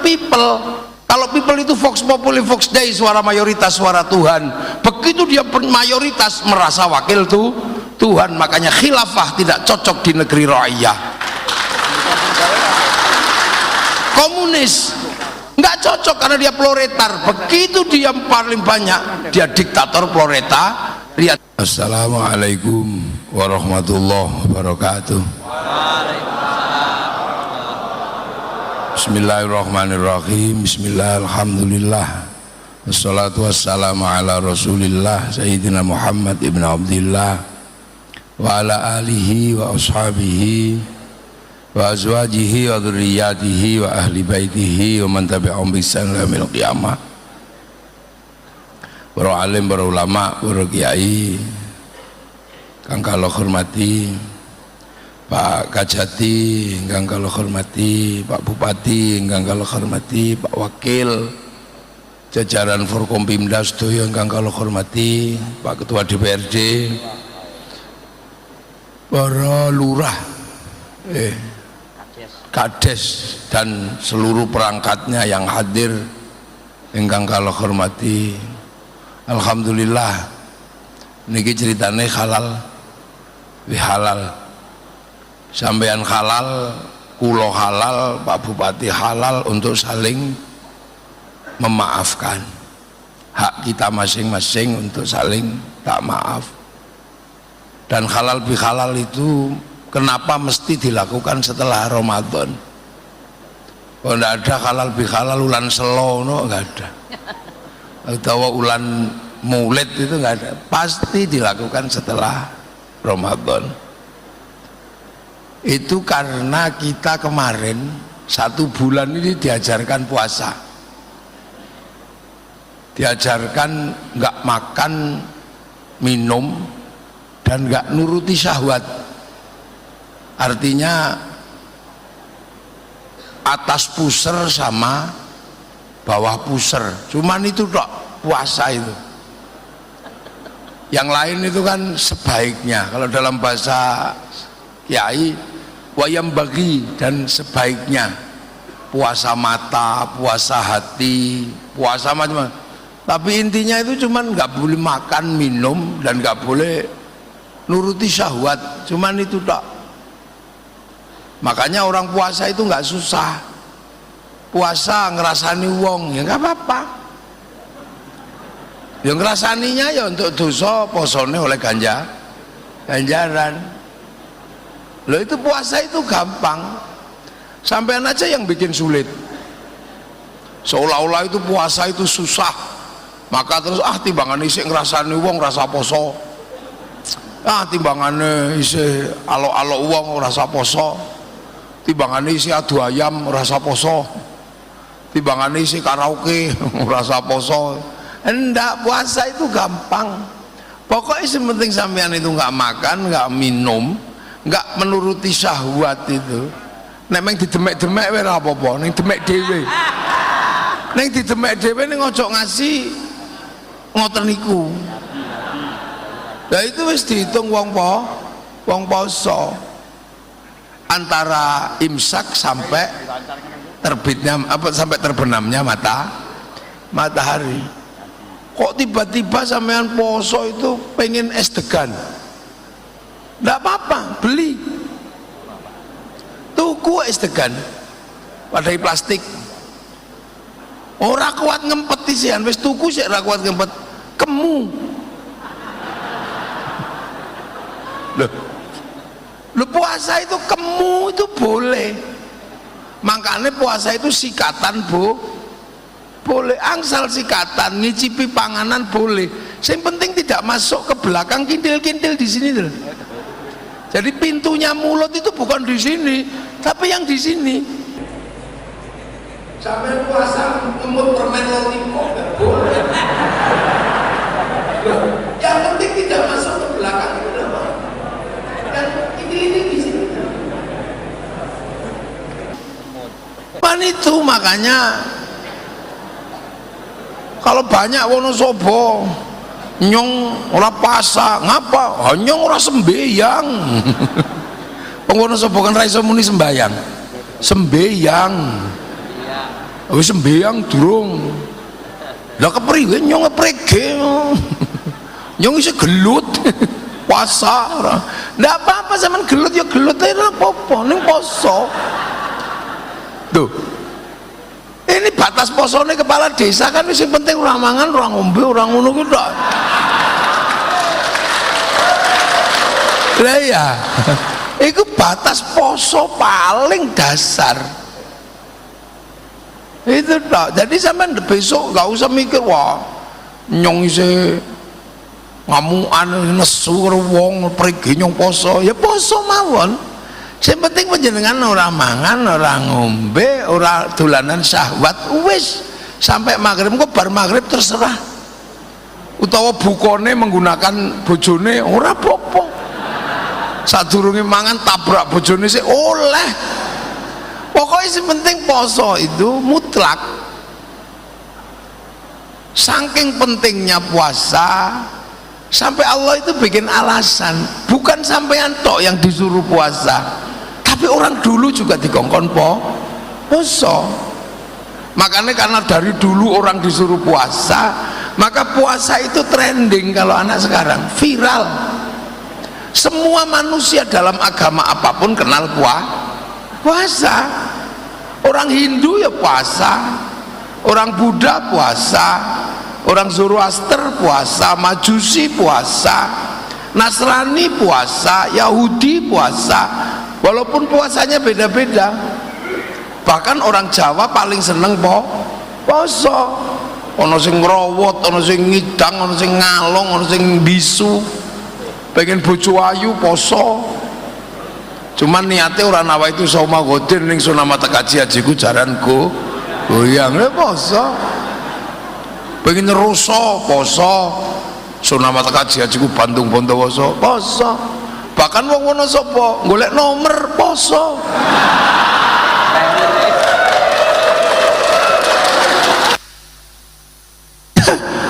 people. Kalau people itu vox populi vox dei, suara mayoritas suara Tuhan. Begitu dia mayoritas merasa wakil tuh Tuhan, makanya khilafah tidak cocok di negeri ra'iyah. Komunis nggak cocok karena dia proletar. Begitu dia paling banyak, dia diktator proletariat. Assalamualaikum warahmatullahi wabarakatuh. Bismillahirrahmanirrahim. Bismillah, alhamdulillah, wassalatu wassalamu ala rasulillah Sayyidina Muhammad ibn Abdillah wa ala alihi wa ashabihi wa azwajihi wa dhurriyyatihi wa ahli baitihi wa man tabi'ahum bi ihsan ila yaumil qiyamah. Para alim, para ulama, para kiai kang kula hormati, Pak Kajati ingkang kula hormati, Pak Bupati ingkang kula hormati, Pak Wakil, jajaran Forkompimda sedaya ingkang kula hormati, Pak Ketua DPRD, para lurah, kades dan seluruh perangkatnya yang hadir ingkang kula hormati. Alhamdulillah niki ceritane halal halal. Sampean halal, kulo halal, Pak Bupati halal untuk saling memaafkan. Hak kita masing-masing untuk saling tak maaf. Dan halal bihalal itu kenapa mesti dilakukan setelah Ramadan? Kalau tidak ada halal bihalal ulan selono nggak ada. Atau ulan Maulid itu nggak ada. Pasti dilakukan setelah Ramadan. Itu karena kita kemarin 1 bulan ini diajarkan puasa, diajarkan nggak makan minum dan nggak nuruti syahwat. Artinya atas puser sama bawah puser, cuman itu dok puasa itu. Yang lain itu kan sebaiknya, kalau dalam bahasa kiai wayam bagi, dan sebaiknya puasa mata, puasa hati, puasa macam-macam. Tapi intinya itu cuman nggak boleh makan minum dan nggak boleh nuruti syahwat, cuman itu tak. Makanya orang puasa itu nggak susah. Puasa ngerasani wong ya nggak apa-apa. Yang ngerasaninya ya untuk dosa posone oleh ganjaran. Loh itu puasa itu gampang, sampean aja yang bikin sulit. Seolah-olah itu puasa itu susah, maka terus timbangannya isi ngerasani wong rasa poso, timbangannya isi alo-alo wong rasa poso, timbangannya isi adu ayam rasa poso, timbangannya isi karaoke rasa poso. Enggak, puasa itu gampang. Pokoknya sementing sampean itu nggak makan, nggak minum, nggak menuruti syahwat itu. Nek meng didemek-demek wae ora apa-apa, ning demek dhewe. Ning didemek dhewe ning ojo ngasih ngoten niku. Lah itu wis dihitung wong poso. Antara imsak sampai terbitnya sampai terbenamnya matahari. Kok tiba-tiba sampean poso itu pengen es degan? Nggak apa-apa, beli, tuku es degan padai plastik. Ora kuat ngempet isian, wis tuku sih ora kuat ngempet, kemu. Loh puasa itu kemu itu boleh. Makanya puasa itu sikatan boleh, angsal sikatan, ngicipi panganan boleh. Yang penting tidak masuk ke belakang kintil-kintil di sini tuh. Jadi pintunya mulut itu bukan di sini, tapi yang di sini. Sampai puasa ngemut permen lollipop nggak boleh. Yang penting tidak masuk ke belakang itu apa? Dan ini di sini. Pan itu makanya kalau banyak Wonosobo nyong ora pasa ngapa nyong ora sembayang. Wong Wonosobo kan ra iso muni sembayang wis sembayang durung. Lah kepriwe nyong ngeprege. Nyong isih gelut. Puasa ora. Ndak apa-apa sampean gelut ya gelut ae ora apa-apa ning poso. Tuh. Ini batas posone kepala desa kan wis penting ora mangan, ora ngombe, ora ngono ku tok. Lah ya. Iku batas poso paling dasar. Itu tok. Jadi sampean besok enggak usah mikir wah nyong isih ngamukan nesu karo wong prigi nyong poso. Ya poso mawon. Sing penting panjenengan ora mangan, ora ngombe, ora dolanan syahwat, wis sampai maghrib kok bar maghrib terserah. Utawa bukone menggunakan bojone ora apa-apa. Sadurunge mangan tabrak bojone sik oleh. Pokoknya sing penting poso itu mutlak. Saking pentingnya puasa sampai Allah itu bikin alasan, bukan sampean tok yang disuruh puasa, tapi orang dulu juga dikongkon poso. Makanya karena dari dulu orang disuruh puasa, maka puasa itu trending. Kalau anak sekarang viral, semua manusia dalam agama apapun kenal puasa. Orang Hindu ya puasa, orang Buddha puasa, orang Zoroaster puasa, Majusi puasa, Nasrani puasa, Yahudi puasa, walaupun puasanya beda-beda. Bahkan orang Jawa paling seneng poso. Ono sing ngrowot, ono sing ngidang, ono sing ngalong, ono sing bisu. Pengen bojo ayu poso. Cuman niatnya orang nawa itu sama godin ning sunama tekaji hajiku jaranku goyang poso. Pengen ruso poso, sunama tekaji hajiku Bandung Bondowoso poso. Bahkan wong ngono sapa golek nomor poso.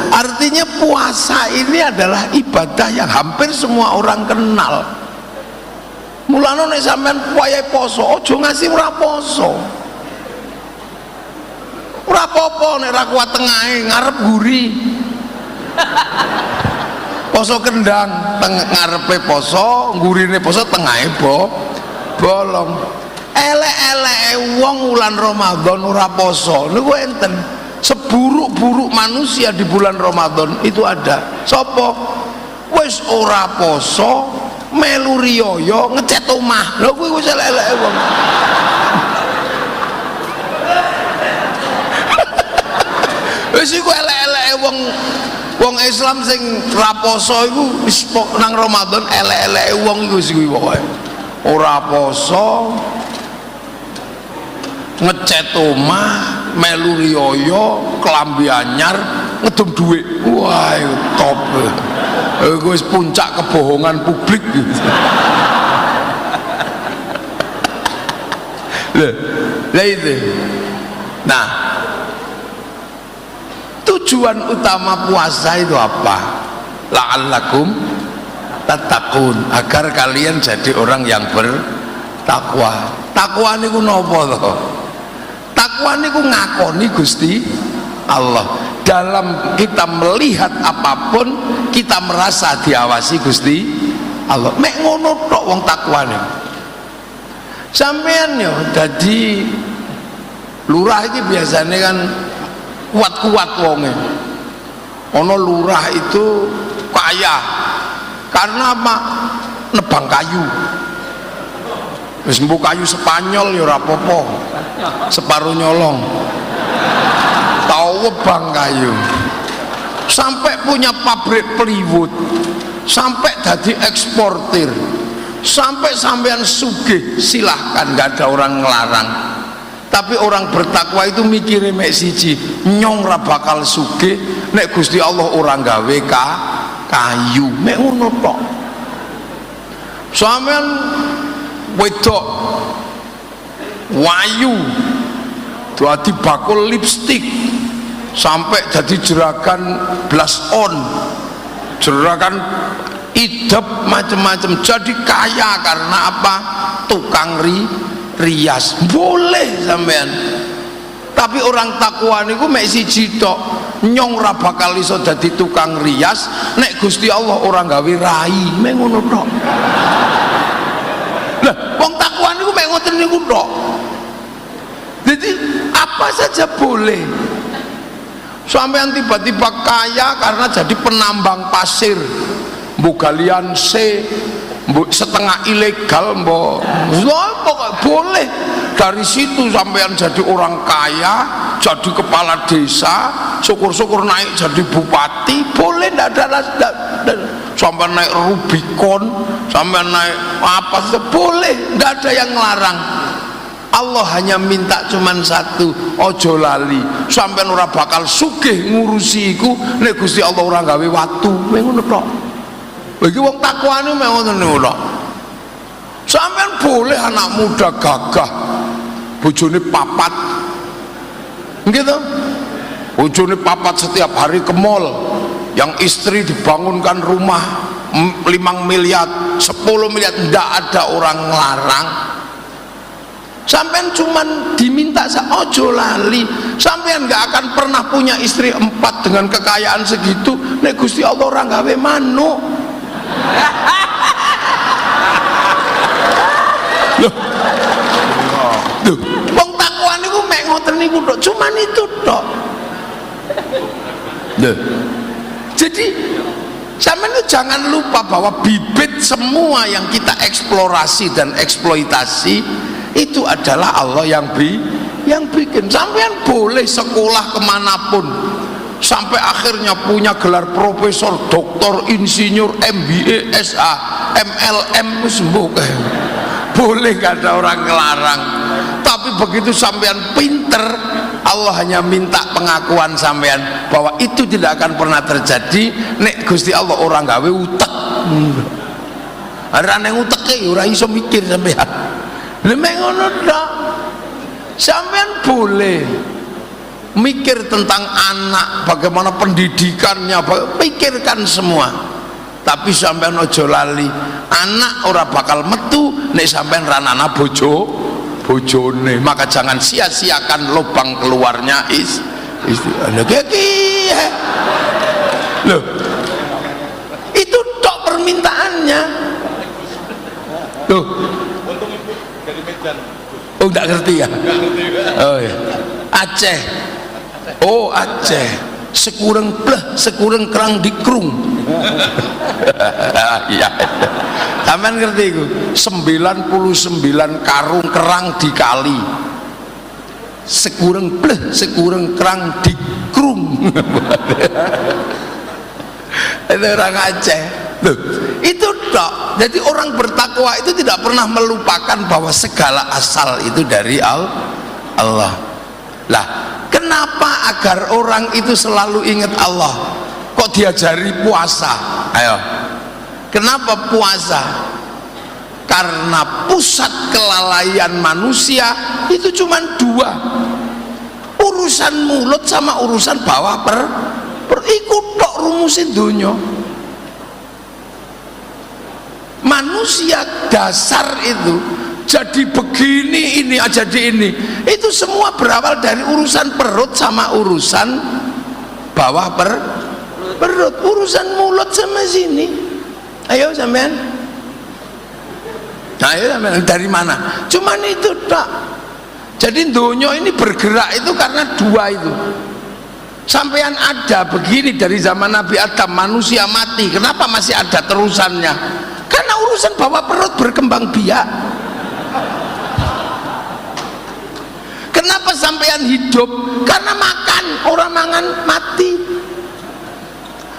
Artinya puasa ini adalah ibadah yang hampir semua orang kenal. Mulane nek sampean wayahe poso aja ngasih ora poso. Ora apa-apa nek ra kuat tengahe ngarep guri. Poso kendang ngarepe poso, gurine poso tengahe bolong. Elek-eleke wong wulan Ramadan ora poso niku enten. Seburuk-buruk manusia di bulan Ramadan itu ada. Sopo? Wis ora poso melu riyo ngecat omah. Lha kuwi wis elek-eleke wong. Wis iku elek-eleke wong Islam sing ra poso iku wis nang Ramadan elek-eleke wong iku wis kuwi pokoke. Ora poso ngecat omah, melu riyo, kelambi anyar, ngedum duit. Wah, itu top. Itu puncak kebohongan publik gitu. Lah itu. Nah, tujuan utama puasa itu apa? La'allakum tattaqun, agar kalian jadi orang yang bertakwa. Takwa niku napa to? Takwa niku ngakoni Gusti Allah. Dalam kita melihat apapun kita merasa diawasi Gusti Allah. Mek ngono tok wong takwa niku. Sampeyan yo dadi lurah iki biasanya kan kuat-kuat wonge. Ono lurah itu kaya karena apa? Nebang kayu. Wis mbok kayu Spanyol ya ora apa-apa. Separuh nyolong. Tau webang kayu. Sampai punya pabrik plywood. Sampai jadi eksportir. Sampai sampean sugih, silahkan, nggak ada orang ngelarang. Tapi orang bertakwa itu mikirnya mek siji, nyong ra bakal sugih nek Gusti Allah orang gawe kayu. Mek ngono tok. Sampean wedok wayu dadi bakul lipstik sampai jadi jerakan blush on, jerakan idep macam-macam, jadi kaya karena apa? Tukang rias. Boleh sampean, Tapi orang takwa niku mek siji tok, nyong ora bakal iso dadi tukang rias nek Gusti Allah ora gawe rai, mek ngono tok. Lah wong takwa niku mek ngoten niku tok. Jadi apa saja boleh. Sampean tiba-tiba kaya karena jadi penambang pasir, mbok galian C, mbok setengah ilegal, mbok boleh. Dari situ sampean jadi orang kaya, jadi kepala desa, syukur-syukur naik jadi bupati, boleh. Ndak ada sampean naik Rubicon, sampean naik apa saja boleh, ndak ada yang ngelarang. Allah hanya minta cuman satu, ojo lali sampean ora bakal sugih ngurusi iku nek Gusti Allah ora gawe watu, ngono tok. Iki wong takwane mek ngoten niku tok. Sampean boleh anak muda gagah, bojone papat, gitu. Bojone papat setiap hari ke mall, yang istri dibangunkan rumah 5 miliar, 10 miliar, ndak ada orang ngelarang. Sampean cuman diminta ojo lali. Sampean nggak akan pernah punya istri 4 dengan kekayaan segitu nek Gusti Allah ora gawe manuk. Loh, wong takwa niku mek ngoten niku tok, cuman itu tok. Loh. Jadi sampean itu jangan lupa bahwa bibit semua yang kita eksplorasi dan eksploitasi itu adalah Allah yang bikin. Sampean boleh sekolah kemanapun sampai akhirnya punya gelar profesor, doktor, insinyur, MBA, SA, MLM, sembuh boleh, gak ada orang ngelarang. Tapi begitu sampean pinter, Allah hanya minta pengakuan sampean bahwa itu tidak akan pernah terjadi nek Gusti Allah orang gawe utek. Ora nang uteke ora iso mikir sampean. Lemeng ngono tok. Sampean boleh mikir tentang anak, bagaimana pendidikannya, pikirkan semua. Tapi sampean ojo lali, anak ora bakal metu nek sampean ranana bojone. Maka jangan sia-siakan lubang keluarnya loh. Itu tok permintaannya. Loh. Oh, enggak ngerti ya? Oh ya. Aceh. Oh, Aceh. Sekurang pleh, sekurang kerang dikrung. Iya. Sampean ngerti iku? 99 karung kerang dikali. Sekurang pleh, sekurang kerang dikrung. Itu orang Aceh. Loh, itu tok. Jadi orang bertakwa itu tidak pernah melupakan bahwa segala asal itu dari Allah. Lah, kenapa agar orang itu selalu ingat Allah? Kok diajari puasa? Ayo. Kenapa puasa? Karena pusat kelalaian manusia itu cuma 2. Urusan mulut sama urusan bawah ikut tok rumusin dunia. Manusia dasar itu jadi begini, ini jadi ini, itu semua berawal dari urusan perut sama urusan bawah perut, urusan mulut sama sini. Ayo sampean, ayo sampean, dari mana? Cuman itu tak. Jadi dunia ini bergerak itu karena 2 itu. Sampean ada begini dari zaman Nabi Adam, manusia mati, kenapa masih ada terusannya? Karena urusan bawah perut berkembang biak. Kenapa sampean hidup? Karena makan, orang mangan mati.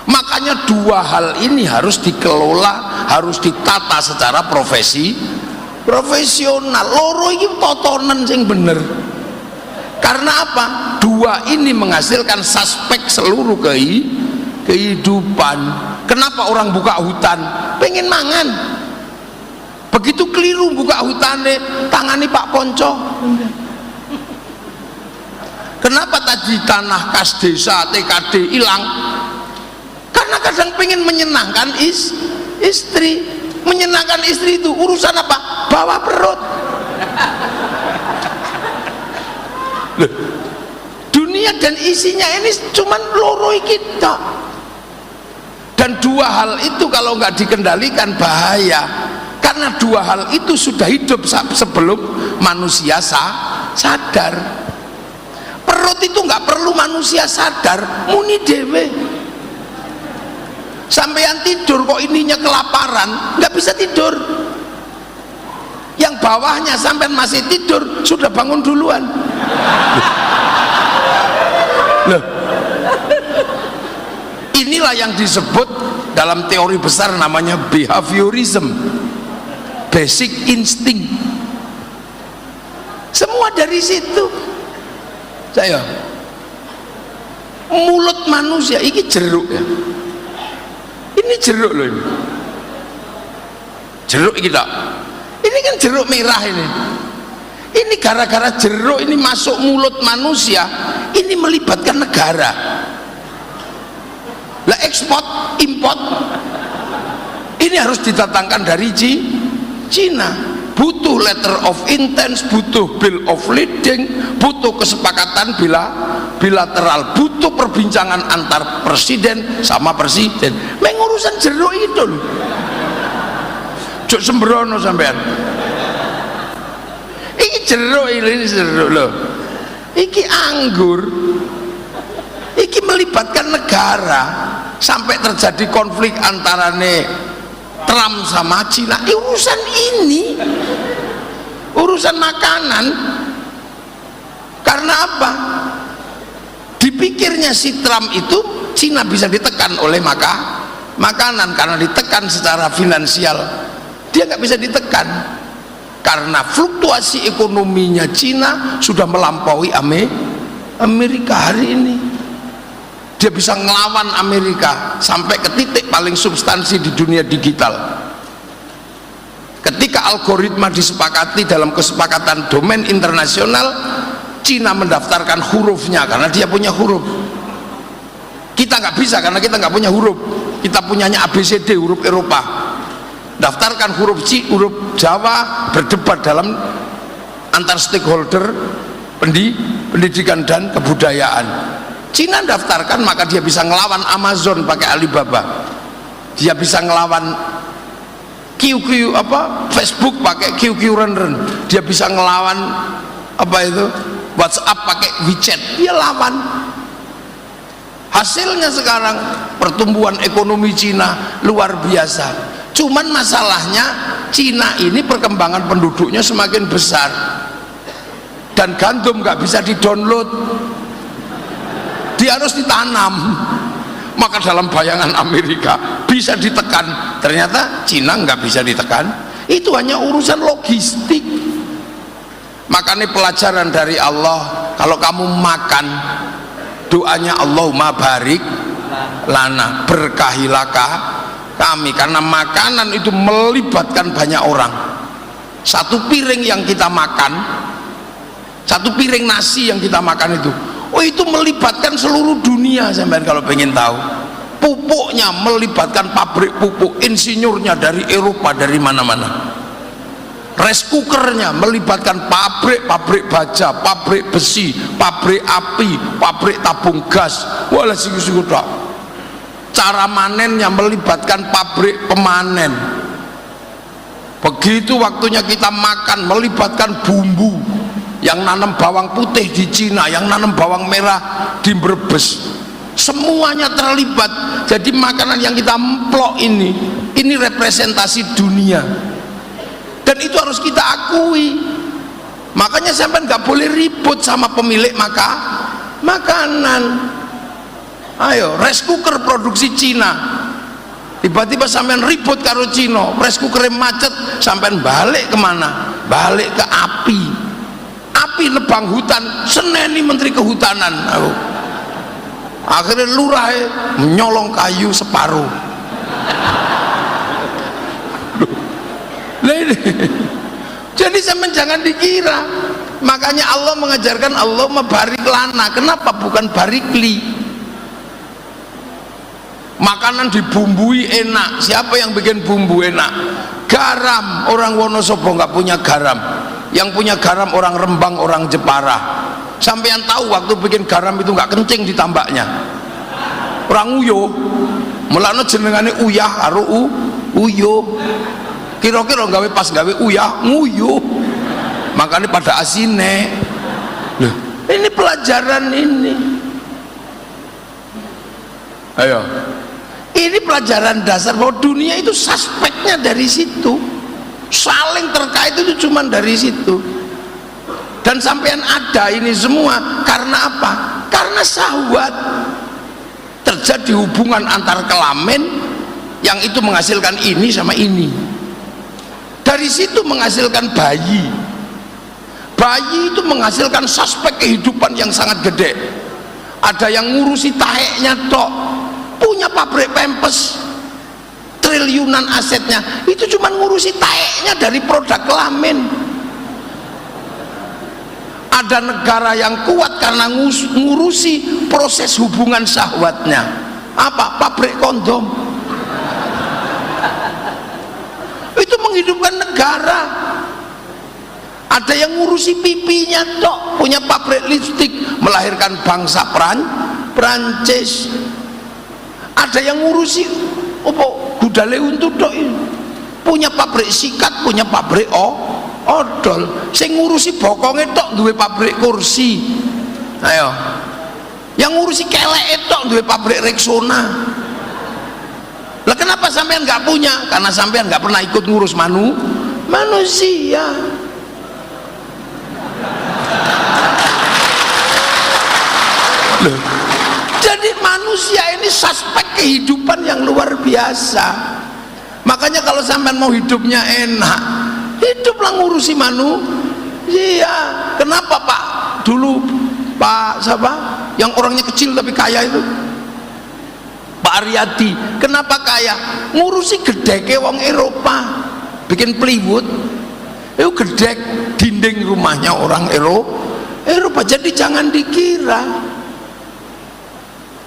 Makanya 2 hal ini harus dikelola, harus ditata secara profesional. Loro iki totonen sing bener. Karena apa? 2 ini menghasilkan suspek seluruh kehidupan. Kenapa orang buka hutan? Pengen mangan. Begitu keliru buka hutannya, tangani Pak Ponco. Kenapa tadi tanah kas desa TKD hilang? Karena kadang pengen menyenangkan istri. Menyenangkan istri itu urusan apa? Bawa perut. Loh, dan isinya ini cuman loro kita. Dan dua hal itu kalau nggak dikendalikan bahaya, karena dua hal itu sudah hidup sebelum manusia sadar. Perut itu nggak perlu manusia sadar, muni dewe. Sampean tidur kok ininya kelaparan, nggak bisa tidur. Yang bawahnya sampean masih tidur, sudah bangun duluan. Loh. Inilah yang disebut dalam teori besar namanya behaviorism, basic instinct. Semua dari situ. Saya mulut manusia ini jeruk ya. Ini jeruk loh ini. Jeruk ini tak. Ini kan jeruk merah ini. Ini gara-gara jeruk ini masuk mulut manusia, ini melibatkan negara. Lah ekspor import ini harus didatangkan dari Cina. Butuh letter of intent, butuh bill of lading, butuh kesepakatan bilateral, butuh perbincangan antar presiden sama presiden. Mengurusan jeruk itu loh. Cuk sembrono sampean. Iki jeruk ini jeruk loh. Iki anggur. Iki melibatkan negara. Sampai terjadi konflik antara Trump sama Cina. Urusan ini, urusan makanan. Karena apa? Dipikirnya si Trump itu Cina bisa ditekan oleh makanan, karena ditekan secara finansial. Dia nggak bisa ditekan karena fluktuasi ekonominya Cina sudah melampaui Amerika hari ini. Dia bisa ngelawan Amerika sampai ke titik paling substansi di dunia digital. Ketika algoritma disepakati dalam kesepakatan domain internasional, Cina mendaftarkan hurufnya karena dia punya huruf. Kita nggak bisa karena kita nggak punya huruf. Kita punyanya ABCD, huruf Eropa. Daftarkan huruf Jawa, berdebat dalam antar stakeholder pendidikan dan kebudayaan. Cina daftarkan, maka dia bisa ngelawan Amazon pakai Alibaba, dia bisa ngelawan Facebook pakai QQ Run, dia bisa ngelawan WhatsApp pakai WeChat, dia lawan. Hasilnya sekarang pertumbuhan ekonomi Cina luar biasa. Cuman masalahnya Cina ini perkembangan penduduknya semakin besar dan gandum nggak bisa didownload, dia harus ditanam. Maka dalam bayangan Amerika bisa ditekan, ternyata Cina nggak bisa ditekan. Itu hanya urusan logistik. Makanya pelajaran dari Allah, kalau kamu makan, doanya Allahumma barik lana, berkahilah kami, karena makanan itu melibatkan banyak orang. Satu piring yang kita makan, satu piring nasi yang kita makan itu, itu melibatkan seluruh dunia. Sampai kalau pengen tahu, pupuknya melibatkan pabrik pupuk, insinyurnya dari Eropa, dari mana-mana. Rice cookernya melibatkan pabrik baja, pabrik besi, pabrik api, pabrik tabung gas. Walah siku-siku tak. Cara manennya melibatkan pabrik pemanen. Begitu waktunya kita makan, melibatkan bumbu. Yang nanam bawang putih di Cina, yang nanam bawang merah di Brebes, semuanya terlibat. Jadi makanan yang kita emplok ini representasi dunia, dan itu harus kita akui. Makanya sampai nggak boleh ribut sama pemilik makanan. Ayo, rice cooker produksi Cina, tiba-tiba sampai ribut karo Cina, rice cooker macet, sampai balik kemana? Balik ke api nebang hutan, seneni menteri kehutanan. Akhirnya lurah menyolong kayu separuh. Jadi jangan dikira. Makanya Allah mengajarkan Allahumma barik lana. Kenapa bukan barikli? Makanan dibumbui enak. Siapa yang bikin bumbu enak? Garam. Orang Wonosobo nggak punya garam. Yang punya garam orang Rembang, orang Jepara. Sampean tahu waktu bikin garam itu nggak kencing ditambaknya, orang uyuh, melano jenengane uyah karo uyuh. Kira-kira gawe pas gawe uyah nguyuh, makanya pada asine. Loh, ini pelajaran ini. Ayo, ini pelajaran dasar bahwa dunia itu suspeknya dari situ, saling terkait itu cuma dari situ. Dan sampean ada ini semua karena apa? Karena syahwat. Terjadi hubungan antar kelamin yang itu menghasilkan ini sama ini. Dari situ menghasilkan bayi. Bayi itu menghasilkan suspek kehidupan yang sangat gede. Ada yang ngurusi taheknya tok, punya pabrik pempes, triliunan asetnya, itu cuma ngurusi taheknya dari produk kelamin. Ada negara yang kuat karena ngurusi proses hubungan syahwatnya. Apa? Pabrik kondom. Itu menghidupkan negara. Ada yang ngurusi pipinya tok, punya pabrik lipstik, melahirkan bangsa Prancis. Ada yang ngurusi gudale untuk tok, punya pabrik sikat, punya pabrik odol. Sing ngurusi bokonge tok duwe pabrik kursi. Ayo, yang ngurusi keleke tok duwe pabrik Rexona. Lah kenapa sampean nggak punya? Karena sampean nggak pernah ikut ngurus manusia. Loh, jadi manusia ini suspek kehidupan yang luar biasa. Makanya kalau sampean mau hidupnya enak, hiduplah ngurusi manusia. Kenapa Pak? Dulu Pak siapa? Yang orangnya kecil tapi kaya itu, Pak Aryadi. Kenapa kaya? Ngurusi gedeke wong Eropa, bikin plywood itu gedek dinding rumahnya orang Eropa. Jadi jangan dikira.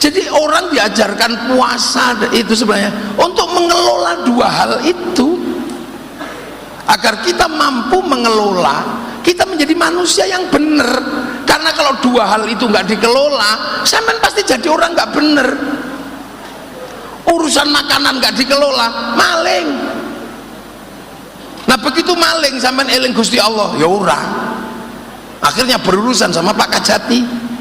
Jadi orang diajarkan puasa itu sebenarnya untuk mengelola dua hal itu, agar kita mampu mengelola, kita menjadi manusia yang benar. Karena kalau dua hal itu nggak dikelola, sampean pasti jadi orang nggak benar. Urusan makanan nggak dikelola, maling. Nah begitu maling sampean eling Gusti Allah, ya ora. Akhirnya berurusan sama Pak Kajati.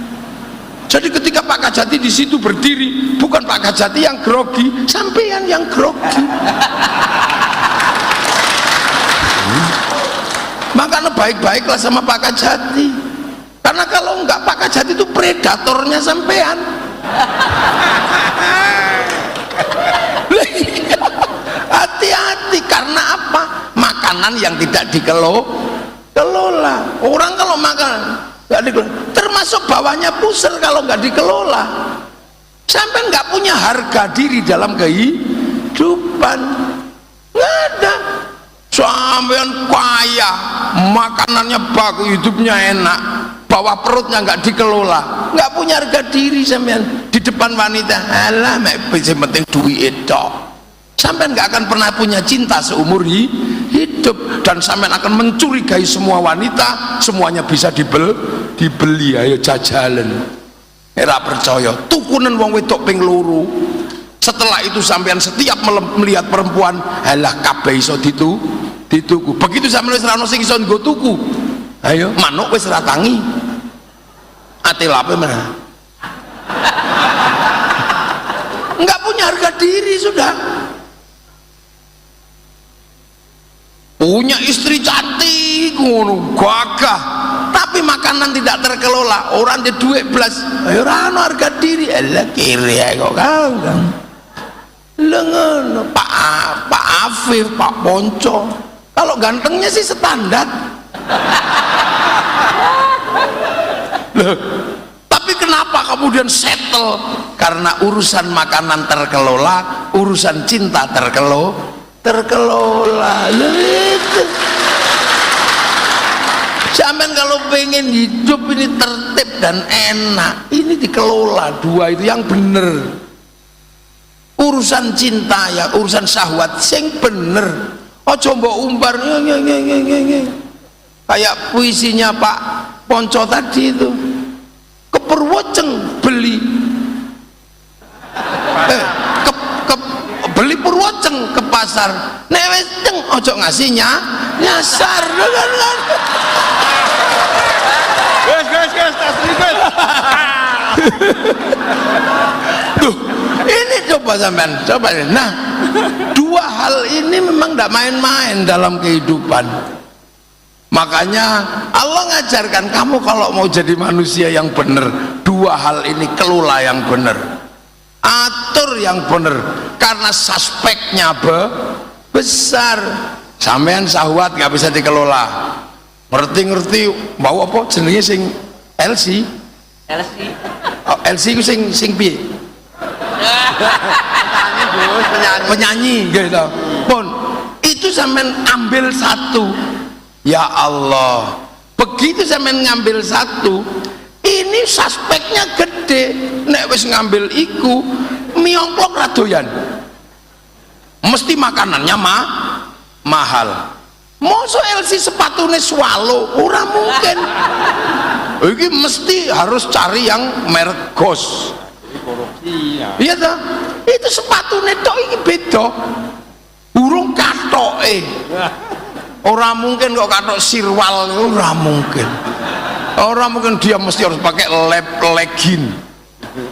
Jadi ketika Pak Kajati di situ berdiri, bukan Pak Kajati yang grogi, sampean yang grogi. Makanya baik-baiklah sama Pak Kajati. Karena kalau enggak, Pak Kajati itu predatornya sampean. Hati-hati, karena apa? Makanan yang tidak dikelola. Orang kalau makan nggak dikelola, termasuk bawahnya pusar kalau nggak dikelola, sampai nggak punya harga diri dalam kehidupan. Nggak ada. Sampean kaya, makanannya bagus, hidupnya enak, bawah perutnya nggak dikelola, nggak punya harga diri sampean di depan wanita. Alah, yang penting duit itu. Sampean nggak akan pernah punya cinta seumur hidup, dan sampean akan mencurigai semua wanita, semuanya bisa dibeli. Ayo jajalan. Era percaya tukunen wong wedok ping loro. Setelah itu sampean setiap melihat perempuan, halah kabeh iso dituku. Begitu sampean wis ra ono sing iso nggo tuku, ayo manuk wis ra tangi. Ate lape mana? Enggak punya harga diri sudah. Punya istri cantik ngono, gagah, tapi makanan tidak terkelola, orang di duit belas, ayo rano harga diri, elah kiri kok kau lengan. Pak Afif, Pak Ponco, kalau gantengnya sih standar. Loh, tapi kenapa kemudian settle? Karena urusan makanan terkelola, urusan cinta terkelola. Itu sampean kalau pengen hidup ini tertib dan enak, ini dikelola dua itu yang bener. Urusan cinta ya, urusan syahwat sing bener. Ojo mbok umbar kayak puisinya Pak Ponco tadi itu. Purwoceng beli beli Purwoceng ke pasar, nek wis ceng ojo ngasihnya nyasar kan. Guys, tas ribet. Duh, ini coba sampean, coba. Nah, dua hal ini memang tidak main-main dalam kehidupan. Makanya Allah ngajarkan kamu kalau mau jadi manusia yang benar, dua hal ini kelola yang benar, atur yang benar, karena suspeknya besar. Sampean syahwat nggak bisa dikelola, ngerti mau apa jenenge sing LC itu sing piye? Penyanyi gitu pun itu sampean ambil satu, ya Allah, begitu sampean ngambil satu ini suspeknya gede, nek wis ngambil iku miongklok radoyan mesti makanannya mahal. Mosok LC sepatune swallow ora mungkin. Iki mesti harus cari yang merek Ghost. Korupsi ya. Iya toh? Itu sepatune tok iki beda. Burung katoke. Ora mungkin kok katok sirwal, ora mungkin. Ora mungkin dia mesti harus pakai legging.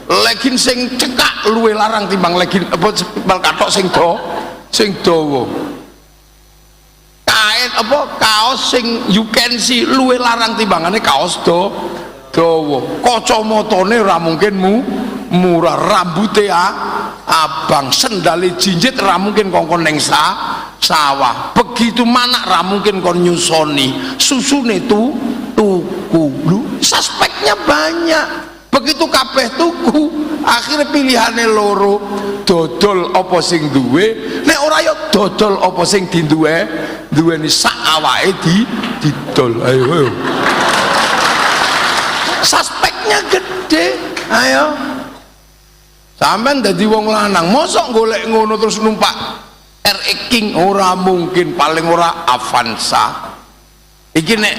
Legging sing cekak luwe larang timbang legging apa katok sing dawa. Kain apa kaos sing you can see luwe larang timbangane kaos dawa. Kacamatane ora mungkin murah, rambute abang, sendale jinjit ora mungkin kongkon ning sawah. Begitu manak ora mungkin kon nyusoni, susune tuku. Lu suspeknya banyak. Begitu kabeh tuku, akhirnya pilihannya loro, dodol apa sing duwe, nek ora ya dodol apa sing duweni sak awake didol. Ayo. Suspeknya gede. Ayo. Sampeyan dadi wong lanang, mosok golek ngono terus numpak RX King ora mungkin, paling ora Avanza. Iki nek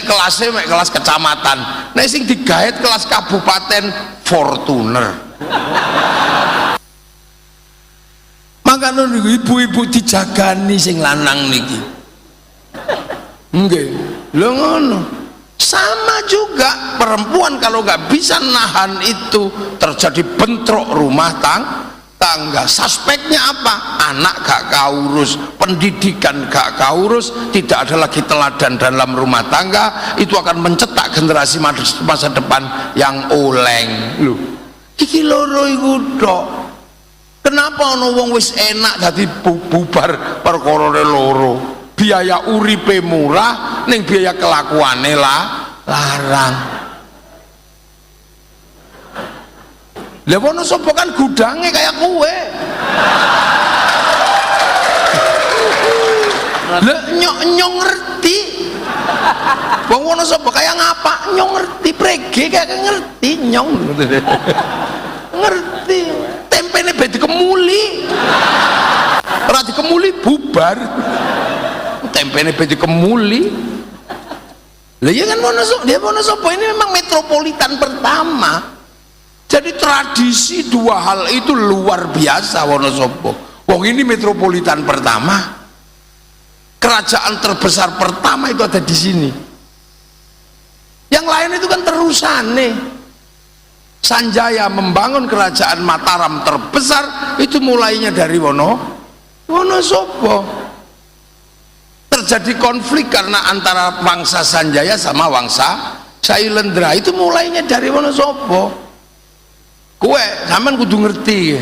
kelasnya mek kelas kecamatan, nek sing digaet kelas kabupaten Fortuner. Makanya ibu-ibu dijagani sing lanang niki. Nggih, lho ngono. Sama juga perempuan kalau nggak bisa nahan itu terjadi bentrok rumah tangga. Suspeknya apa? Anak gak kaurus, pendidikan gak kaurus, tidak ada lagi teladan dalam rumah tangga, itu akan mencetak generasi masa depan yang oleng. Loh, iki loro iku tok. Kenapa ono wong wis enak dadi bubar perkorone loro? Biaya uripe murah, ning biaya kelakuane larang. Lah wono sapa kan gudange kayak kue. Lah nyok ngerti. Wong wono sapa kayak ngapa? Nyok ngerti prege kayak ngerti nyong. Ngerti. Tempene be dikemuli. Ora dikemuli bubar. Tempene be dikemuli. Lah ya kan wono sapa ini memang metropolitan pertama. Jadi tradisi dua hal itu luar biasa Wonosobo. Wong ini metropolitan pertama, kerajaan terbesar pertama itu ada di sini. Yang lain itu kan terusan nih. Sanjaya membangun kerajaan Mataram terbesar itu mulainya dari Wonosobo. Terjadi konflik karena antara Wangsa Sanjaya sama Wangsa Sailendra, itu mulainya dari Wonosobo. Kue sampean kudu ngerti.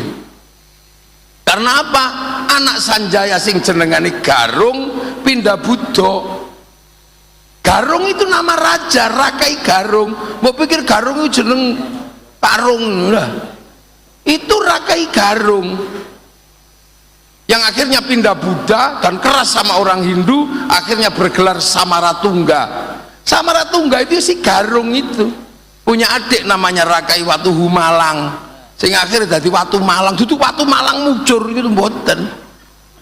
Karena apa? Anak Sanjaya sing jenengane Garung pindah Buddha. Garung itu nama raja, Rakai Garung. Mau pikir Garung itu jeneng Tarung lah. Itu Rakai Garung. Yang akhirnya pindah Buddha dan keras sama orang Hindu, akhirnya bergelar Samaratungga. Samaratungga itu si Garung itu punya adik namanya Rakai Watu Humalang, sehingga akhirnya jadi Watu Malang. Itu Watu Malang mujur itu mboten.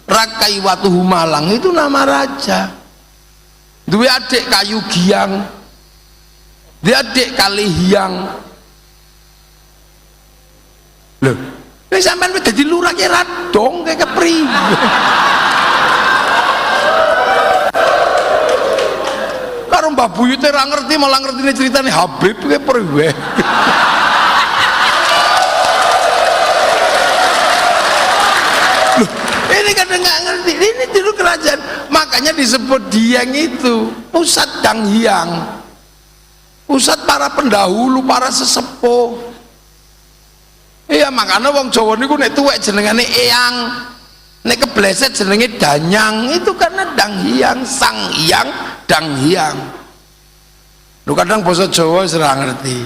Rakai Watu Humalang itu nama raja. Dua adik Kayu Giang. dia adik kali hiang. Loh, ini sampean wis dadi lurah ki ra dong kayak kepriye. Karo Mbah Buyut ora ngerti, malah ngertine ceritane Habib ki priwe. Loh, ini kadang nggak ngerti, ini dulu kerajaan, makanya disebut Dieng itu pusat Dang Hyang, pusat para pendahulu, para sesepuh. Iya, makanya wong Jawa niku nek tuwek jenengane Eyang, nek kebleset jenenge Danyang, itu karena Dang Hyang, Sang Hyang, Dang Hyang. Lu kadang basa Jawa ora ngerti.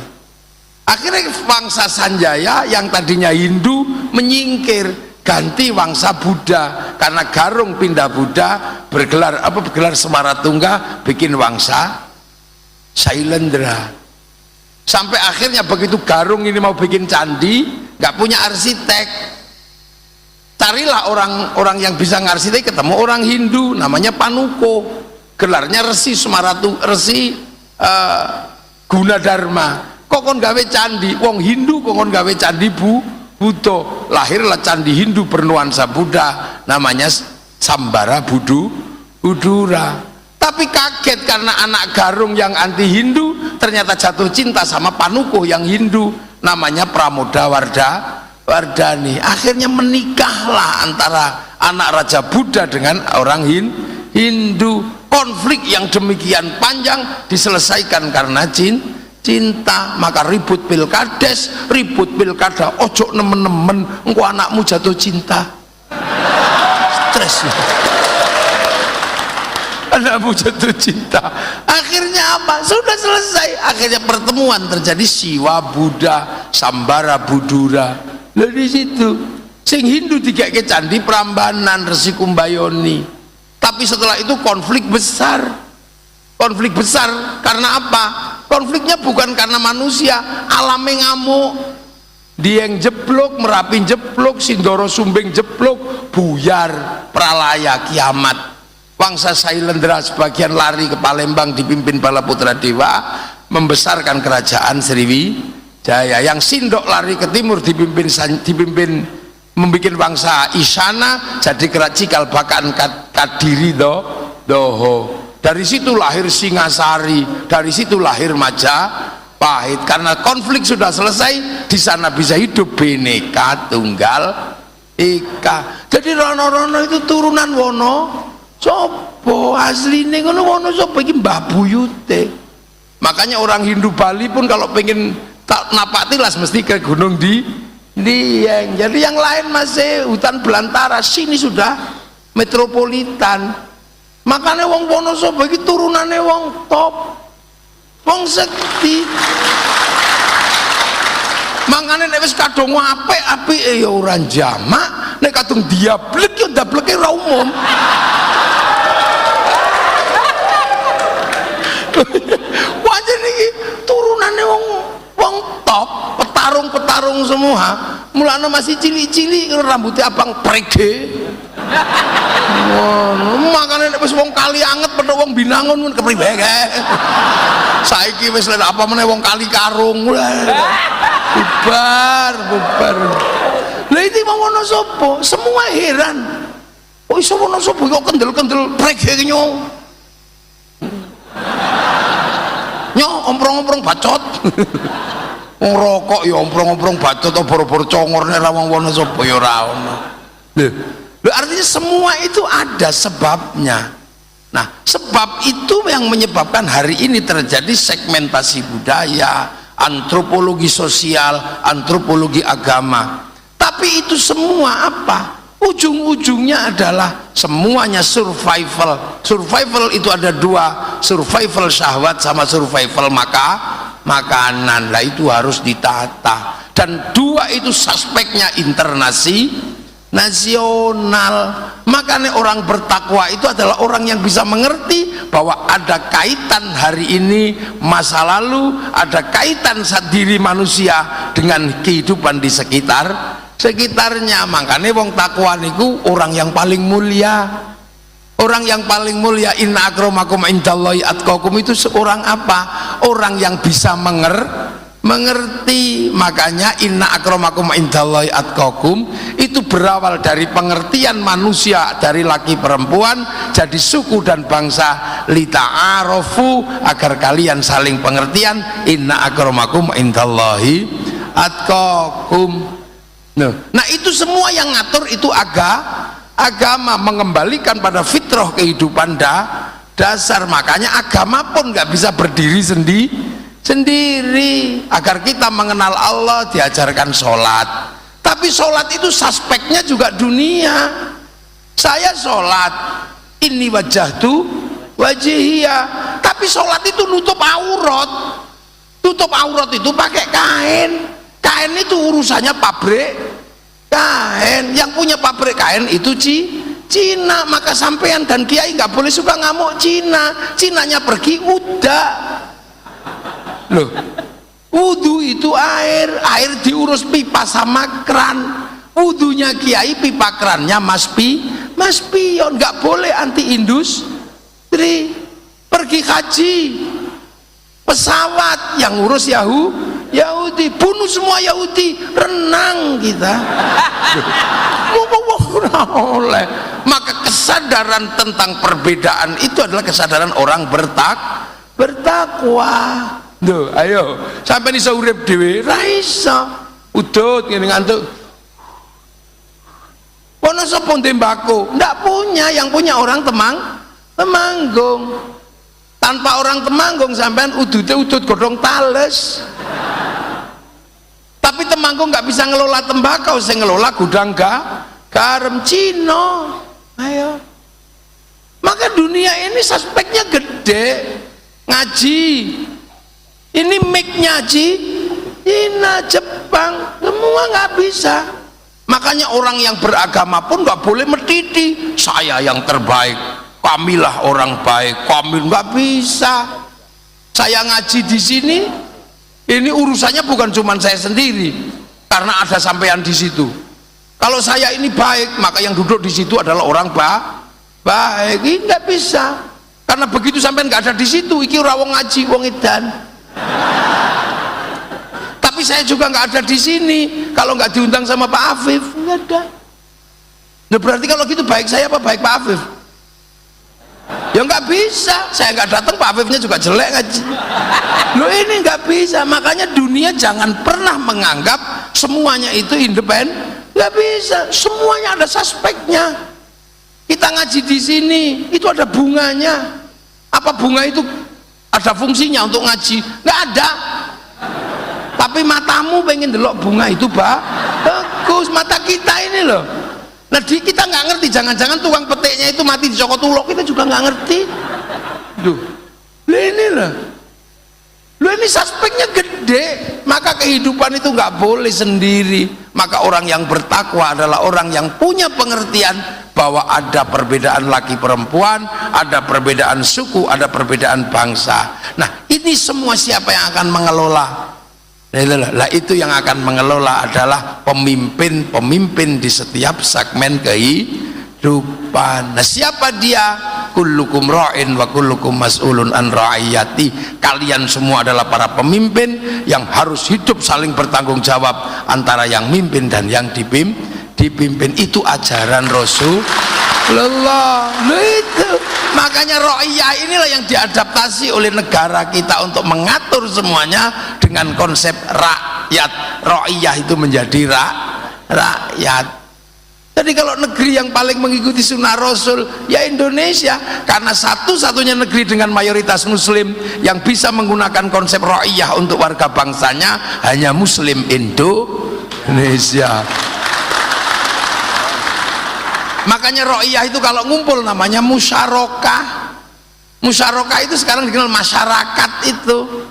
Akhirnya bangsa Sanjaya yang tadinya Hindu menyingkir, ganti wangsa Buddha, karena Garung pindah Buddha, bergelar Semaratungga, bikin wangsa Sailendra. Sampai akhirnya begitu Garung ini mau bikin candi, nggak punya arsitek, carilah orang yang bisa ngarsitek, ketemu orang Hindu namanya Panuko, gelarnya Resi Gunadarma. Kok kon gawe candi, wong Hindu kok kon gawe candi Buddha. Lahirlah candi Hindu bernuansa Buddha, namanya Sambara Budura. Tapi kaget karena anak Garung yang anti Hindu ternyata jatuh cinta sama Panukuh yang Hindu, namanya Pramoda Wardani. Akhirnya menikahlah antara anak Raja Buddha dengan orang Hindu. Konflik yang demikian panjang diselesaikan karena cinta. Maka ribut pilkada, ojo nemen-nemen engko anakmu jatuh cinta, stres. Anakmu jatuh cinta, akhirnya apa? Sudah selesai. Akhirnya pertemuan terjadi, Siwa Buddha, Sambara Budura. Dari situ sing Hindu dikeke candi Prambanan, Resi Kumbayoni. Tapi setelah itu konflik besar karena apa? Konfliknya bukan karena manusia, alamnya ngamuk. Dieng jeblok, Merapi jeblok, Sindoro Sumbing jeblok, buyar, pralaya, kiamat. Wangsa Sailendra sebagian lari ke Palembang dipimpin Balaputra Dewa, membesarkan kerajaan Sriwijaya. Yang Sindok lari ke timur dipimpin membuat bangsa Isana, jadi Cikal Bakaan Kadiri Doho. Dari situ lahir Singasari, dari situ lahir Majapahit. Karena konflik sudah selesai, di sana bisa hidup Bhinneka Tunggal Ika. Jadi rono-rono itu turunan Wono Sopo, asline ngono Wono Sopo iki Mbah Buyute. Makanya orang Hindu Bali pun kalau pengen napak tilas mesti ke gunung Dieng. Jadi yang lain masih hutan belantara, sini sudah metropolitan. Makanya wong Wonosobo iki turunane wong top, wong sekti. Makanya nek wis kadung apik-apike ya ora jamak, nek kadung diablek ya dableke ora umum. Wajan iki turunane wong top, petarung semua. Mulane masih cilik-cilik rambutnya abang prege. Makanya nek wis wong kali anget pedho wong Binangun mun kepriwe kae. Saiki wis lha apa meneh wong Kali Karung. Bubar. Lah iki wong Wonosobo semua heran. Kok iso Wonosobo kok kendel-kendel prege nyong. Omprong-omprong bacot. Wong rokok ya omprong-omprong bacot boro-boro congorne ra wong Wonosobo ya ora ono. Loh, artinya semua itu ada sebabnya. Nah, sebab itu yang menyebabkan hari ini terjadi segmentasi budaya, antropologi sosial, antropologi agama. Tapi itu semua apa? Ujung-ujungnya adalah semuanya survival. Survival itu ada dua, survival syahwat sama survival makanan. Lah itu harus ditata. Dan dua itu suspeknya nasional. Makanya orang bertakwa itu adalah orang yang bisa mengerti bahwa ada kaitan hari ini masa lalu, ada kaitan diri manusia dengan kehidupan di sekitarnya. Makanya wong takwa niku orang yang paling mulia. Orang yang paling mulia, inna akramakum indallahi atqakum, itu seorang apa? orang yang bisa mengerti. Makanya inna akramakum indallahi atqakum itu berawal dari pengertian manusia dari laki perempuan jadi suku dan bangsa, lita'arofu agar kalian saling pengertian. Inna akramakum indallahi atqakum. Nah itu semua yang ngatur itu agama, mengembalikan pada fitrah kehidupan dasar. Makanya agama pun nggak bisa berdiri sendiri. Agar kita mengenal Allah diajarkan sholat, tapi sholat itu suspeknya juga dunia. Saya sholat ini wajahtu wajihia, tapi sholat itu nutup aurat. Tutup aurat itu pakai kain itu urusannya pabrik kain. Yang punya pabrik kain itu Cina. Maka sampean dan kiai nggak boleh suka ngamuk Cinanya pergi udah loh. Wudu itu air diurus pipa sama kran. Wudunya kiai, pipa krannya mas pion. Nggak boleh anti industri. Pergi haji pesawat yang urus Yahudi, bunuh semua Yahudi, renang kita. Oleh maka kesadaran tentang perbedaan itu adalah kesadaran orang bertakwa. Duh, ayo sampai iso urip dhewe ra iso udut ngene ngantuk. Ono sapa tembako? Ndak punya, yang punya orang Temanggung. Tanpa orang Temanggung sampean udute udut godhong tales. Tapi Temanggung nggak bisa ngelola tembakau, saya ngelola gudang garam Cina. Ayo. Maka dunia ini suspeknya gede. Ngaji. Ini mic-nya Cina, Jepang, semua nggak bisa. Makanya orang yang beragama pun nggak boleh mediti. Saya yang terbaik, kamilah orang baik, kami nggak bisa. Saya ngaji di sini. Ini urusannya bukan cuma saya sendiri, karena ada sampean di situ. Kalau saya ini baik, maka yang duduk di situ adalah orang baik. Ini nggak bisa, karena begitu sampean nggak ada di situ, iki ora wong ngaji, wong edan. Tapi saya juga nggak ada di sini. Kalau nggak diundang sama Pak Afif, nggak ada. Nah, berarti kalau gitu baik saya apa baik Pak Afif? Ya nggak bisa, saya nggak datang Pak Afifnya juga jelek ngaji. Loh ini nggak bisa. Makanya dunia jangan pernah menganggap semuanya itu independen. Nggak bisa, semuanya ada suspeknya. Kita ngaji di sini itu ada bunganya. Apa bunga itu ada fungsinya untuk ngaji? Nggak ada. Tapi matamu pengen delok bunga itu bagus. Mata kita ini loh. Nah kita nggak ngerti, jangan-jangan tukang petiknya itu mati dicokot ulok, kita juga nggak ngerti. Duh, ini loh. Ini suspeknya gede. Maka kehidupan itu nggak boleh sendiri. Maka orang yang bertakwa adalah orang yang punya pengertian bahwa ada perbedaan laki perempuan, ada perbedaan suku, ada perbedaan bangsa. Nah ini semua siapa yang akan mengelola? Lah itu yang akan mengelola adalah pemimpin di setiap segmen kehidupan. Nah siapa dia? Kullukum ra'in wa kullukum mas'ulun an ra'iyati. Kalian semua adalah para pemimpin yang harus hidup saling bertanggung jawab antara yang mimpin dan yang dipimpin. Itu ajaran Rasulullah. Itu makanya ra'iyah inilah yang diadaptasi oleh negara kita untuk mengatur semuanya dengan konsep rakyat. Ra'iyah itu menjadi rakyat. Jadi kalau negeri yang paling mengikuti sunnah Rasul ya Indonesia, karena satu-satunya negeri dengan mayoritas muslim yang bisa menggunakan konsep ra'iyah untuk warga bangsanya hanya muslim Indonesia. Makanya ra'iyah itu kalau ngumpul namanya musyarakah. Musyarakah itu sekarang dikenal masyarakat itu.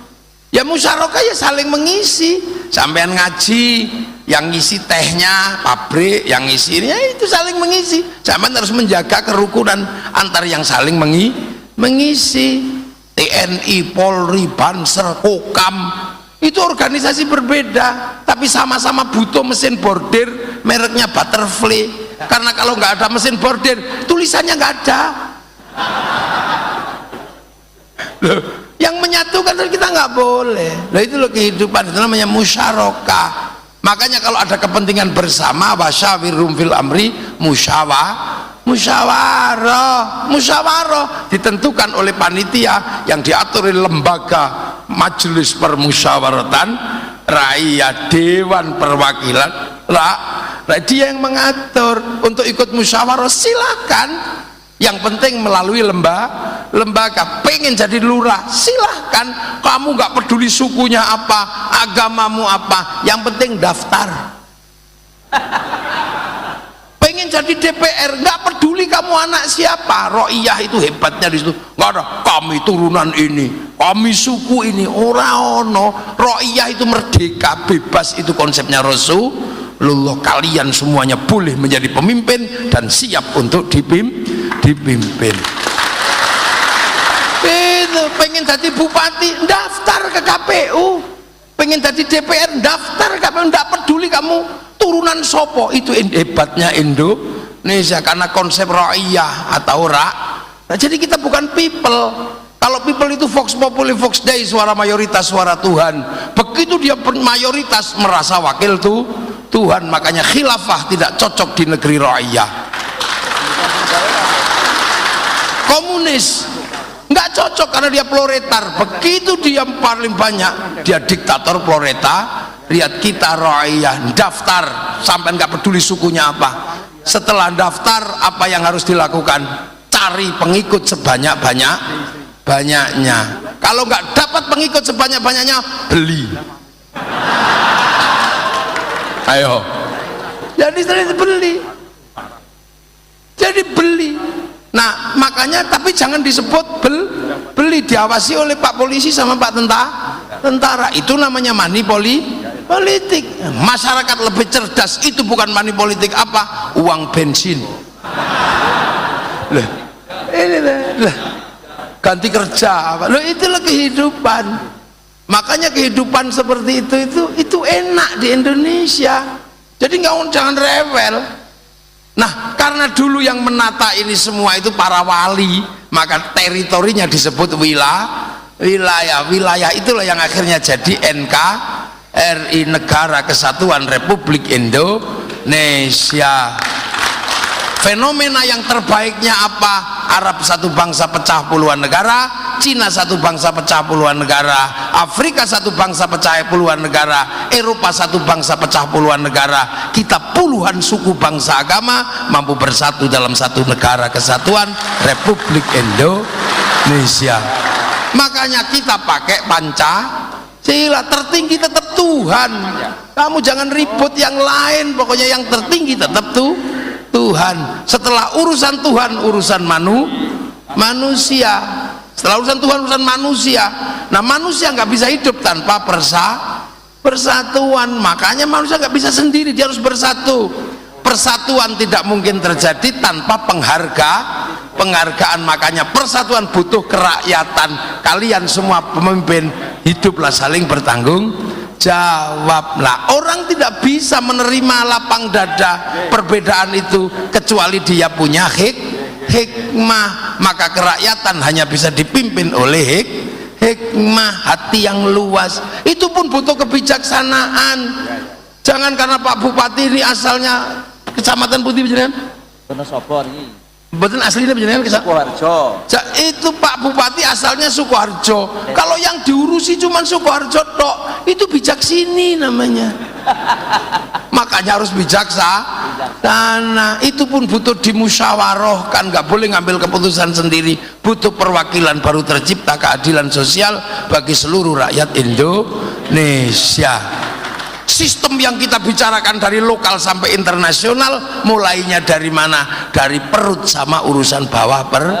Ya musyarakah ya saling mengisi. Sampean ngaji, yang ngisi tehnya pabrik, yang ngisi ini ya itu saling mengisi. Sampean harus menjaga kerukunan antar yang saling mengisi. TNI, Polri, Banser, Kokam itu organisasi berbeda, tapi sama-sama butuh mesin bordir mereknya Butterfly. Karena kalau nggak ada mesin bordir tulisannya nggak ada. Loh, Yang menyatukan kita nggak boleh. Nah itu loh kehidupan, itu namanya musyarakah. Makanya kalau ada kepentingan bersama, wasyawirhum fil amri, musyawarah ditentukan oleh panitia yang diatur oleh lembaga majelis permusyawaratan rakyat, dewan perwakilan rakyat, dia yang mengatur. Untuk ikut musyawarah silakan, yang penting melalui lembaga. Pengen jadi lurah silahkan, kamu nggak peduli sukunya apa, agamamu apa, yang penting daftar. Pengen jadi DPR nggak peduli kamu anak siapa, ro'iyah itu hebatnya di situ. Nggak ada kami turunan ini, kami suku ini, ora ono. Ro'iyah itu merdeka, bebas, itu konsepnya Rasulullah. Kalian semuanya boleh menjadi pemimpin dan siap untuk dipimpin. Itu pengen jadi bupati daftar ke KPU, pengen jadi DPR daftar ke KPU, nggak peduli kamu turunan sopo. Itu hebatnya Indonesia, karena konsep ra'iyah atau Nah, jadi kita bukan people. Kalau people itu vox populi vox dei, suara mayoritas suara Tuhan. Begitu dia mayoritas merasa wakil Tuhan, makanya khilafah tidak cocok di negeri ra'iyah. Komunis nggak cocok karena dia proletar. Begitu dia paling banyak, dia diktator lihat kita ra'iyah. Daftar sampai nggak peduli sukunya apa. Setelah daftar, apa yang harus dilakukan? Cari pengikut sebanyak-banyaknya. Kalau nggak dapat pengikut sebanyak-banyaknya, beli. Ayo, jadi beli. Nah makanya, tapi jangan disebut beli, diawasi oleh Pak Polisi sama Pak Tentara. Itu namanya money politik. Masyarakat lebih cerdas, itu bukan money politik, apa? Uang bensin. Ganti kerja apa? Itulah kehidupan. Makanya kehidupan seperti itu enak di Indonesia. Jadi jangan rewel. Nah, karena dulu yang menata ini semua itu para wali, maka teritorinya disebut wilayah. Itulah yang akhirnya jadi NKRI, Negara Kesatuan Republik Indonesia. Fenomena yang terbaiknya apa? Arab satu bangsa pecah puluhan negara, Cina satu bangsa pecah puluhan negara, Afrika satu bangsa pecah puluhan negara, Eropa satu bangsa pecah puluhan negara. Kita puluhan suku bangsa agama mampu bersatu dalam satu negara kesatuan Republik Indonesia. Makanya kita pakai Pancasila. Tertinggi tetap Tuhan. Kamu jangan ribut yang lain, pokoknya yang tertinggi tetap Tuhan. Setelah urusan Tuhan, urusan manusia. Setelah urusan Tuhan, urusan manusia. Nah, manusia nggak bisa hidup tanpa persatuan. Makanya manusia nggak bisa sendiri, dia harus bersatu. Persatuan tidak mungkin terjadi tanpa penghargaan. Makanya persatuan butuh kerakyatan. Kalian semua pemimpin, hiduplah saling bertanggung jawab. Lah, orang tidak bisa menerima lapang dada perbedaan itu kecuali dia punya hikmah. Maka kerakyatan hanya bisa dipimpin oleh hikmah, hati yang luas. Itu pun butuh kebijaksanaan. Jangan karena Pak Bupati ini asalnya Kecamatan Putih jenengan? Wonosobo iki. Mboten aslinya jenengan Sukoharjo. Itu Pak Bupati asalnya Sukoharjo. Kalau yang diurusi cuma Sukoharjo tok, itu bijaksini namanya. Makanya harus bijaksana. Itu pun butuh dimusyawarahkan, nggak boleh ngambil keputusan sendiri. Butuh perwakilan, baru tercipta keadilan sosial bagi seluruh rakyat Indonesia. Sistem yang kita bicarakan dari lokal sampai internasional, mulainya dari mana? Dari perut sama urusan bawah perut.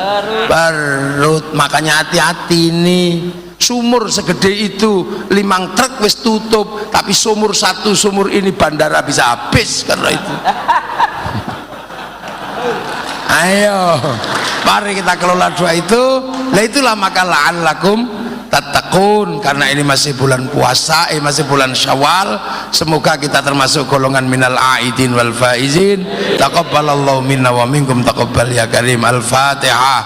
Makanya hati-hati nih. Sumur segede itu 5 truk wis tutup, tapi sumur ini bandara bisa habis karena itu. Ayo, mari kita kelola dua itu. Nah itulah maka la'allakum tattaqun, karena ini masih bulan puasa, masih bulan Syawal. Semoga kita termasuk golongan minal aidin wal faizin. Taqabbalallahu minna wa minkum, taqabbal ya karim. Al-Fatihah.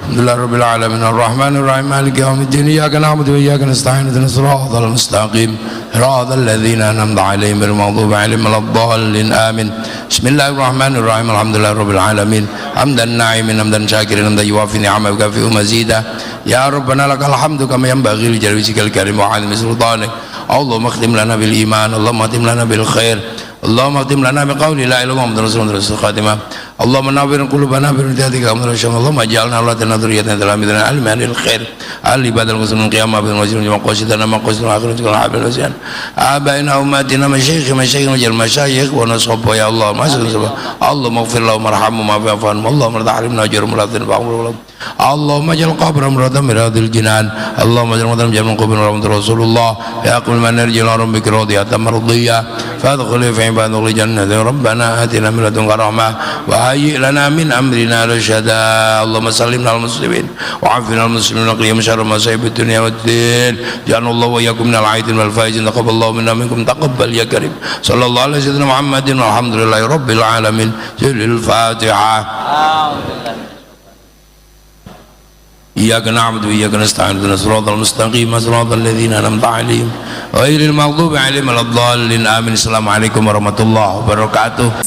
Alhamdulillah rabbil alamin arrahmanir rahim maliki yaumiddin iyyaka na'budu wa iyyaka nasta'in ihdinas siratal mustaqim siratal ladzina an'amta 'alaihim ghairil maghdubi 'alaihim waladdallin amin. Bismillahirrahmanirrahim alhamdulillah rabbil alamin hamdan na'imin hamdan syakirin hamdan yuwafi ni'amahu wa yukafi'u mazidah ya rabbana lakal hamdu kama yanbaghi li jalali wajhikal karim wa 'azimi sultanik. Allahumma khtim lana bil iman Allahumma khtim lana bil khair Allahumma khtim lana bi qawli la ilaha illallah Muhammadur rasulullah khatimah. Allahumma nawwir qulubana bi hidayati kamil syam Allahumma ij'alna awladana dzurriyyatan talamidana alman lil khair al ibadal muslimin qiyamah bil wajhin wa qasidana ma qasidana akhirat kal habil wasian abaina ummatina masyayikh wal masyayikh wa nasabba ya Allah masyayikh Allahumma ighfir lahum warhamhum wa'fu anhum Allahumma tahrimna ajrahum mulatin ba'mur Allahumma jal qabrahum radam miradil jinan Allahumma jal madam jal qabr rasulullah ya qul man yarjil rabbika radiyatan mardiyah fadkhul fi ibadil jannati rabbana atina min ladunka rahmah wa hayyi lana min amrina rashada Allahumma sallimna al muslimin wa afina al muslimin wa qiyam syarra masa'ib dunya waddin ja'alallahu wa iyyakum minal aidin wal faizin taqabbalallahu minna minkum taqabbal ya karim sallallahu alaihi wasallam Muhammadin walhamdulillahi rabbil alamin. Jalil Fatihah. إياك نعبد وإياك نستعين اهدنا الصراط المستقيم صراط الذين أنعمت عليهم غير المغضوب عليهم ولا الضالين آمين. السلام عليكم ورحمة الله وبركاته.